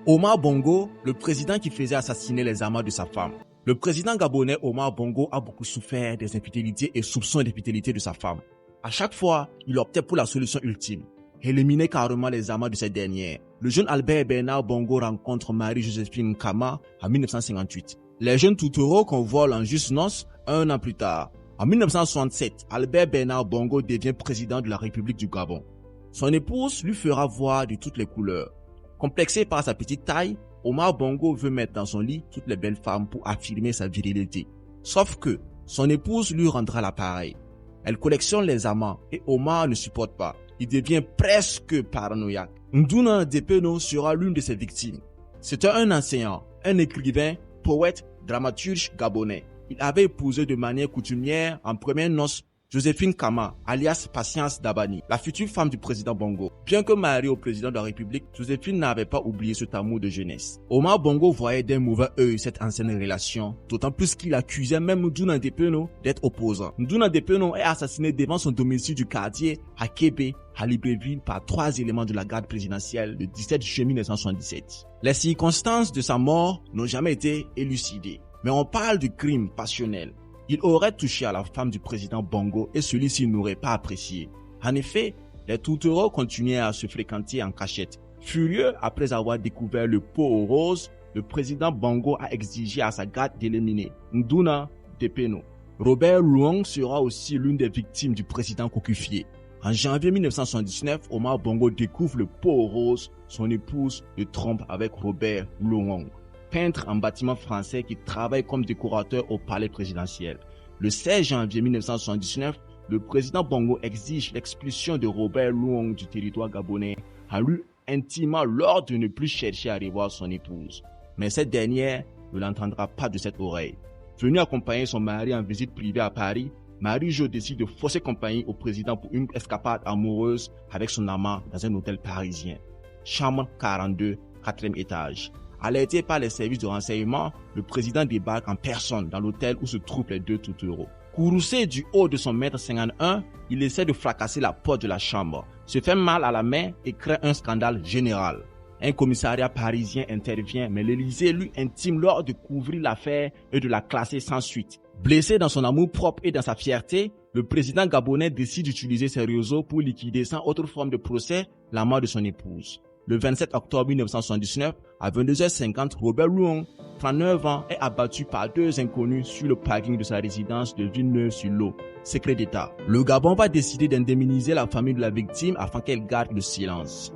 Omar Bongo, le président qui faisait assassiner les amants de sa femme. Le président gabonais Omar Bongo a beaucoup souffert des infidélités et soupçons d'infidélité de sa femme. À chaque fois, il optait pour la solution ultime, éliminer carrément les amants de cette dernière. Le jeune Albert Bernard Bongo rencontre Marie-Joséphine Kama en 1958. Les jeunes tourtereaux convolent en juste noces un an plus tard. En 1967, Albert Bernard Bongo devient président de la République du Gabon. Son épouse lui fera voir de toutes les couleurs. Complexé par sa petite taille, Omar Bongo veut mettre dans son lit toutes les belles femmes pour affirmer sa virilité. Sauf que son épouse lui rendra l'appareil. Elle collectionne les amants et Omar ne supporte pas. Il devient presque paranoïaque. Nduna Depeno sera l'une de ses victimes. C'était un enseignant, un écrivain, poète, dramaturge gabonais. Il avait épousé de manière coutumière en première noces Joséphine Kama, alias Patience Dabani, la future femme du président Bongo. Bien que mariée au président de la République, Joséphine n'avait pas oublié cet amour de jeunesse. Omar Bongo voyait d'un mauvais œil cette ancienne relation, d'autant plus qu'il accusait même Nduna Depeno d'être opposant. Nduna Depeno est assassiné devant son domicile du quartier à Kébé, à Libreville, par 3 éléments de la garde présidentielle le 17 juillet 1977. Les circonstances de sa mort n'ont jamais été élucidées, mais on parle de crime passionnel. Il aurait touché à la femme du président Bongo et celui-ci n'aurait pas apprécié. En effet, les tourtereaux continuaient à se fréquenter en cachette. Furieux après avoir découvert le pot aux roses, le président Bongo a exigé à sa garde d'éliminer Nduna Depeno. Robert Luong sera aussi l'une des victimes du président cocufié. En janvier 1979, Omar Bongo découvre le pot aux roses. Son épouse le trompe avec Robert Luong, peintre en bâtiment français qui travaille comme décorateur au palais présidentiel. Le 16 janvier 1979, le président Bongo exige l'expulsion de Robert Luong du territoire gabonais en lui intimant l'ordre de ne plus chercher à revoir son épouse. Mais cette dernière ne l'entendra pas de cette oreille. Venue accompagner son mari en visite privée à Paris, Marie-Jo décide de forcer compagnie au président pour une escapade amoureuse avec son amant dans un hôtel parisien. Chambre 42, 4e étage. Alerté par les services de renseignement, le président débarque en personne dans l'hôtel où se trouvent les deux tourtereaux. Courroucé du haut de son mètre 51, il essaie de fracasser la porte de la chambre, se fait mal à la main et crée un scandale général. Un commissariat parisien intervient, mais l'Élysée lui intime l'ordre de couvrir l'affaire et de la classer sans suite. Blessé dans son amour-propre et dans sa fierté, le président gabonais décide d'utiliser ses réseaux pour liquider sans autre forme de procès la mort de son épouse. Le 27 octobre 1979, à 22h50, Robert Luong, 39 ans, est abattu par 2 inconnus sur le parking de sa résidence de Villeneuve-sur-Lot. Secret d'État. Le Gabon va décider d'indemniser la famille de la victime afin qu'elle garde le silence.